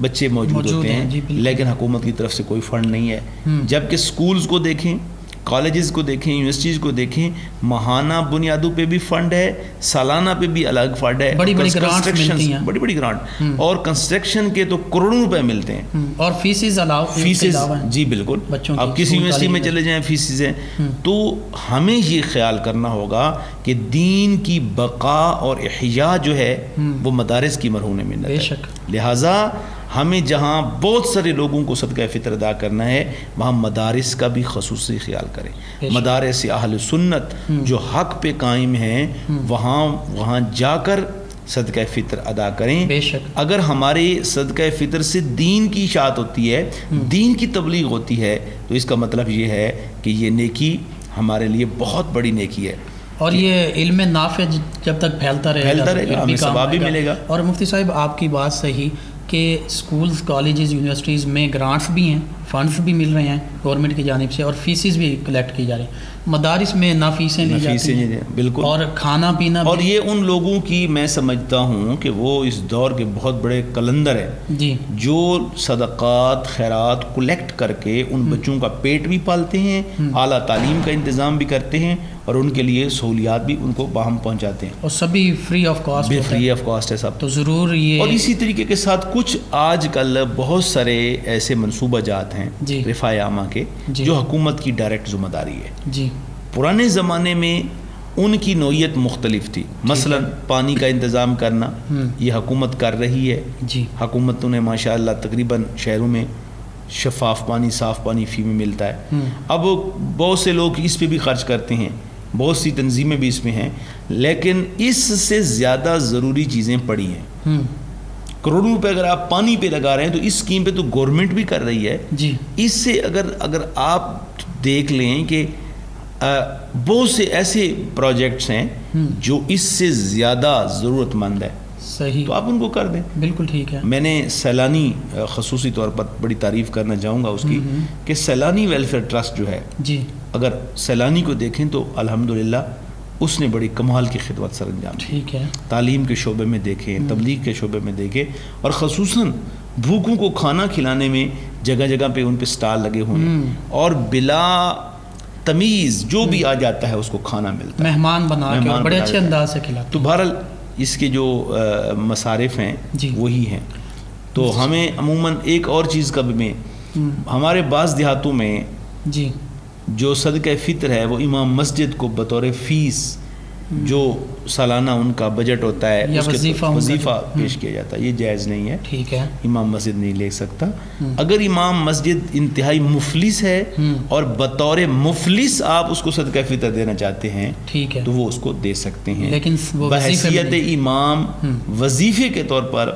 بچے موجود ہوتے ہیں، لیکن حکومت کی طرف سے کوئی فنڈ نہیں ہے۔ جبکہ سکولز کو دیکھیں، کالجز کو دیکھیں، یونیورسٹیز کو دیکھیں، ماہانہ بنیادوں پہ بھی فنڈ ہے، سالانہ پہ بھی الگ فنڈ ہے، بڑی بڑی گرانٹس ملتی ہیں، بڑی بڑی گرانٹ، اور کنسٹرکشن کے تو کروڑوں روپے ملتے ہیں، اور فیسز فیسز، جی بالکل، آپ کسی یونیورسٹی میں چلے جائیں فیسز ہیں۔ تو ہمیں یہ خیال کرنا ہوگا کہ دین کی بقا اور احیاء جو ہے وہ مدارس کی مرہون منت ہے، لہٰذا ہمیں جہاں بہت سارے لوگوں کو صدقہ فطر ادا کرنا ہے وہاں مدارس کا بھی خصوصی خیال کریں۔ مدارس اہل سنت جو حق پہ قائم ہیں وہاں جا کر صدقہ فطر ادا کریں۔ اگر ہمارے صدقہ فطر سے دین کی اشاعت ہوتی ہے، دین کی تبلیغ ہوتی ہے، تو اس کا مطلب یہ ہے کہ یہ نیکی ہمارے لیے بہت بڑی نیکی ہے، اور یہ علم نافع جب تک پھیلتا رہے گا ہمیں ثواب بھی ملے گا۔ اور مفتی صاحب آپ کی بات صحیح کہ سکولز، کالجز، یونیورسٹیز میں گرانٹس بھی ہیں، فنڈز بھی مل رہے ہیں گورنمنٹ کی جانب سے، اور فیسز بھی کلیکٹ کی جا رہی ہیں۔ مدارس میں نہ فیسیں لی جاتی ہیں، بالکل، اور کھانا پینا اور یہ ان لوگوں کی میں سمجھتا ہوں کہ وہ اس دور کے بہت بڑے قلندر ہیں جی، جو صدقات خیرات کلیکٹ کر کے ان بچوں کا پیٹ بھی پالتے ہیں، اعلیٰ تعلیم کا انتظام بھی کرتے ہیں، اور ان کے لیے سہولیات بھی ان کو باہم پہنچاتے ہیں، اور سبھی free of cost, free of cost ہے سب۔ تو ضرور یہ، اور اسی طریقے کے ساتھ کچھ آج کل بہت سارے ایسے منصوبہ جات ہیں رفاع عامہ کے جو حکومت کی ڈائریکٹ ذمہ داری ہے۔ جی، پرانے زمانے میں ان کی نوعیت مختلف تھی، مثلا پانی کا انتظام کرنا یہ حکومت کر رہی ہے، حکومتوں نے ماشاءاللہ تقریباً شہروں میں شفاف پانی، صاف پانی فری میں ملتا ہے۔ اب بہت سے لوگ اس پہ بھی خرچ کرتے ہیں، بہت سی تنظیمیں بھی اس میں ہیں، لیکن اس سے زیادہ ضروری چیزیں پڑی ہیں۔ کروڑوں روپے اگر آپ پانی پہ لگا رہے ہیں تو اس اسکیم پہ تو گورنمنٹ بھی کر رہی ہے، اس سے اگر آپ دیکھ لیں کہ بہت سے ایسے پروجیکٹس ہیں جو اس سے زیادہ ضرورت مند ہے، صحیح، تو آپ ان کو کر دیں۔ بالکل ٹھیک ہے۔ میں نے سیلانی خصوصی طور پر بڑی تعریف کرنا چاہوں گا اس کی کہ سیلانی ویلفیئر ٹرسٹ جو ہے، جی، اگر سیلانی کو دیکھیں تو الحمدللہ اس نے بڑی کمال کی خدمت سر انجام دی۔ ٹھیک ہے، تعلیم کے شعبے میں دیکھیں، تبلیغ کے شعبے میں دیکھیں، اور خصوصاً بھوکوں کو کھانا کھلانے میں جگہ جگہ پہ ان پہ سٹال لگے ہوئے ہیں، اور بلا تمیز جو بھی آ جاتا ہے اس کو کھانا ملتا ہے، مہمان بنا کے بڑے اچھے انداز سے کھلاتے ہیں۔ تو بہرحال اس کے جو مصارف ہیں وہی ہیں۔ تو ہمیں عموماً ایک اور چیز کا بھی ہمارے بعض دیہاتوں میں جی جو صدقہ فطر ہے وہ امام مسجد کو بطور فیس جو سالانہ ان کا بجٹ ہوتا ہے اس کے وظیفہ پیش کیا جاتا ہے، یہ جائز نہیں ہے، ٹھیک ہے، امام مسجد نہیں لے سکتا۔ اگر امام مسجد انتہائی مفلس ہے اور بطور مفلس آپ اس کو صدقہ فطر دینا چاہتے ہیں تو وہ اس کو دے سکتے ہیں، لیکن بحیثیت امام وظیفے کے طور پر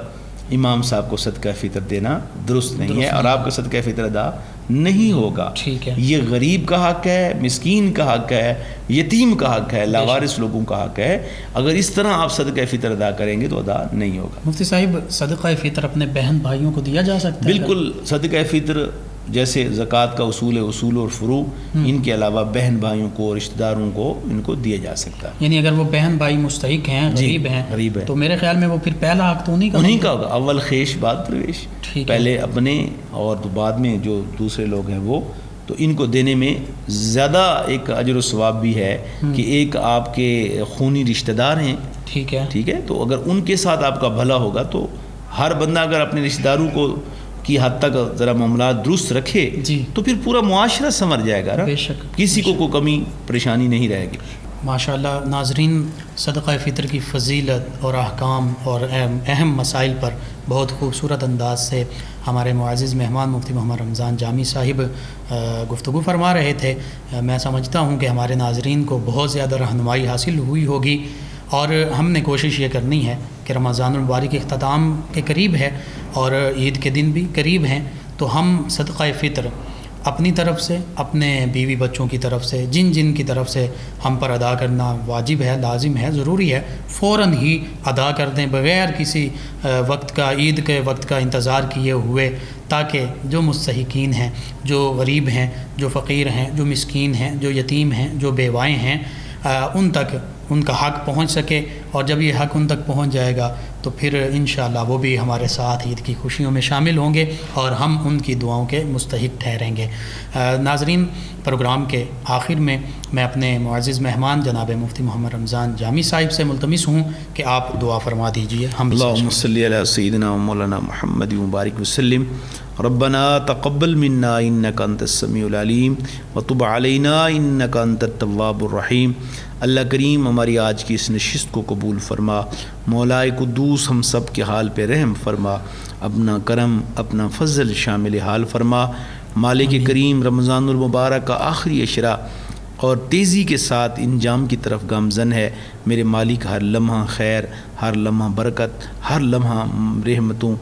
امام صاحب کو صدقہ فطر دینا درست نہیں ہے، اور آپ کا صدقہ فطر ادا نہیں ہوگا۔ ٹھیک ہے، یہ غریب کا حق ہے، مسکین کا حق ہے، یتیم کا حق ہے، لاوارث لوگوں کا حق ہے، اگر اس طرح آپ صدقہ فطر ادا کریں گے تو ادا نہیں ہوگا۔ مفتی صاحب، صدقہ فطر اپنے بہن بھائیوں کو دیا جا سکتا ہے؟ بالکل، صدقہ فطر جیسے زکوٰۃ کا اصول اور فروع، ان کے علاوہ بہن بھائیوں کو، رشتہ داروں کو ان کو دیا جا سکتا ہے۔ یعنی اگر وہ بہن بھائی مستحق ہیں، غریب ہیں، تو میرے خیال میں وہ پھر پہلا حق تو انہیں کا ہوگا، اول خیش بعد پرویش، پہلے اپنے اور بعد میں جو دوسرے لوگ ہیں وہ، تو ان کو دینے میں زیادہ ایک اجر و ثواب بھی ہے کہ ایک آپ کے خونی رشتہ دار ہیں، ٹھیک ہے، تو اگر ان کے ساتھ آپ کا بھلا ہوگا تو ہر بندہ اگر اپنے رشتہ داروں کو کی حد تک ذرا معاملات درست رکھے تو پھر پورا معاشرہ سنور جائے گا، بے شک کسی کو کوئی کمی پریشانی نہیں رہے گی۔ ماشاءاللہ ناظرین، صدقہ فطر کی فضیلت اور احکام اور اہم مسائل پر بہت خوبصورت انداز سے ہمارے معزز مہمان مفتی محمد رمضان جامی صاحب گفتگو فرما رہے تھے۔ میں سمجھتا ہوں کہ ہمارے ناظرین کو بہت زیادہ رہنمائی حاصل ہوئی ہوگی، اور ہم نے کوشش یہ کرنی ہے کہ رمضان المبارک اختتام کے قریب ہے اور عید کے دن بھی قریب ہیں، تو ہم صدقہ فطر اپنی طرف سے، اپنے بیوی بچوں کی طرف سے، جن جن کی طرف سے ہم پر ادا کرنا واجب ہے، لازم ہے، ضروری ہے، فوراً ہی ادا کر دیں بغیر کسی وقت کا، عید کے وقت کا انتظار کیے ہوئے، تاکہ جو مستحقین ہیں، جو غریب ہیں، جو فقیر ہیں، جو مسکین ہیں، جو یتیم ہیں، جو بیوائیں ہیں، ان تک ان کا حق پہنچ سکے، اور جب یہ حق ان تک پہنچ جائے گا تو پھر انشاءاللہ وہ بھی ہمارے ساتھ عید کی خوشیوں میں شامل ہوں گے اور ہم ان کی دعاؤں کے مستحق ٹھہریں گے۔ ناظرین، پروگرام کے آخر میں میں اپنے معزز مہمان جناب مفتی محمد رمضان جامی صاحب سے ملتمس ہوں کہ آپ دعا فرما دیجئے۔ اللہم صلی علی سیدنا و مولانا محمد مبارک وسلم۔ ربنا تقبل منا انک انت السمیع العلیم وتب علینا انک انت التواب الرحیم۔ اللہ کریم ہماری آج کی اس نشست کو قبول فرما، مولا قدوس ہم سب کے حال پہ رحم فرما، اپنا کرم اپنا فضل شامل حال فرما۔ مالک کریم رمضان المبارک کا آخری عشرہ اور تیزی کے ساتھ انجام کی طرف گامزن ہے، میرے مالک ہر لمحہ خیر، ہر لمحہ برکت، ہر لمحہ رحمتوں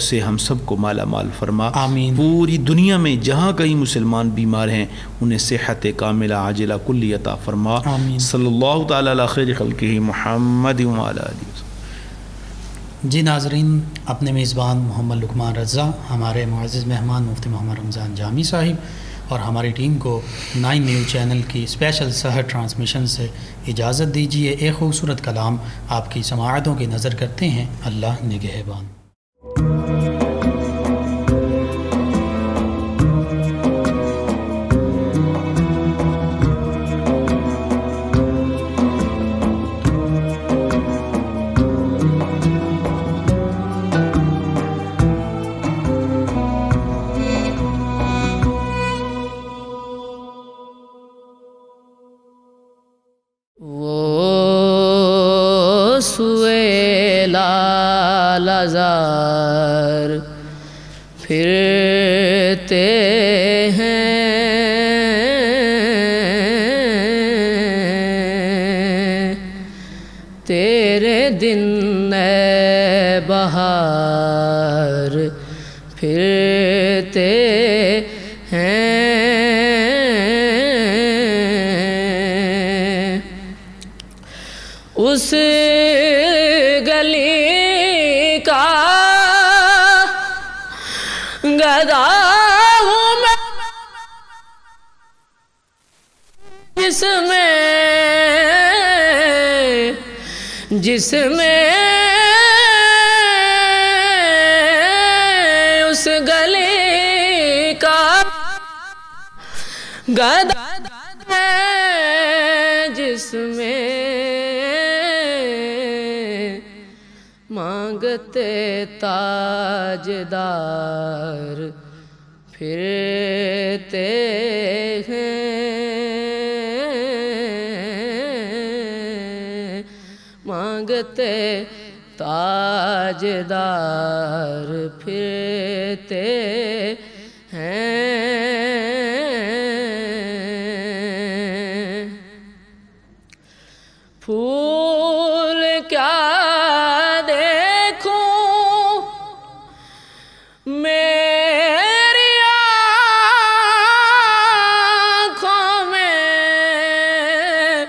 سے ہم سب کو مالا مال فرما۔ آمین۔ پوری دنیا میں جہاں کہیں مسلمان بیمار ہیں انہیں صحت کاملہ عاجلہ کلی عطا فرما۔ آمین۔ صلی اللہ تعالیٰ علی خیر خلقہ محمد وعلی آلہ۔ جی ناظرین، اپنے میزبان محمد لقمان رضا، ہمارے معزز مہمان مفتی محمد رمضان جامی صاحب اور ہماری ٹیم کو 9 نیوز چینل کی اسپیشل سحر ٹرانسمیشن سے اجازت دیجیے۔ ایک خوبصورت کلام آپ کی سماعتوں کی نظر کرتے ہیں۔ اللہ نگہبان۔ لالازار پھرتے ہیں، تیرے دن اے بہار پھرتے ہیں، اس گلی کا گدا ہوں میں جس میں اس گلی کا گدا ہے، جس میں مانگتے تاجدار پھرتے ہیں، مانگتے تاجدار پھرتے ہیں۔ پھول کیا دیکھوں میری آنکھوں میں،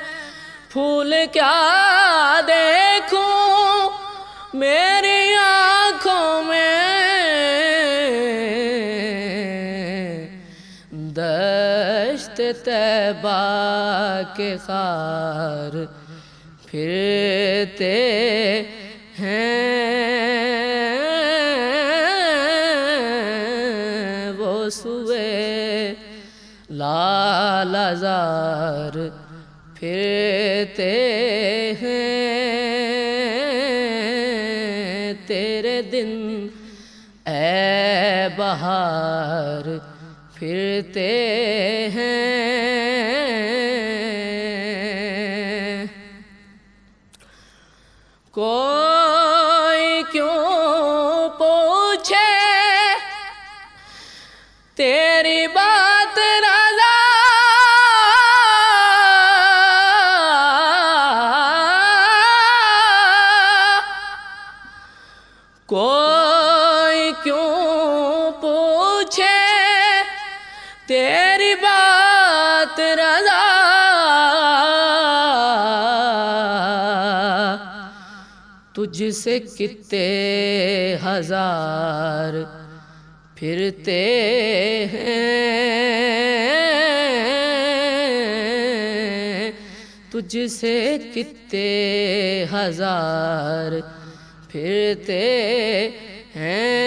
پھول کیا دیکھوں میری آنکھوں میں، دشت طیبہ کے خار پھرتے ہیں، وہ سوئے لالازار پھرتے ہیں، تیرے دن اے بہار پھرتے ہیں۔ کوئی کیوں پوچھے تیری بات رضا، کوئی کیوں پوچھے تیری بات رضا تجھ سے کتے ہزار پھرتے ہیں، تجھ سے کتے ہزار پھرتے ہیں۔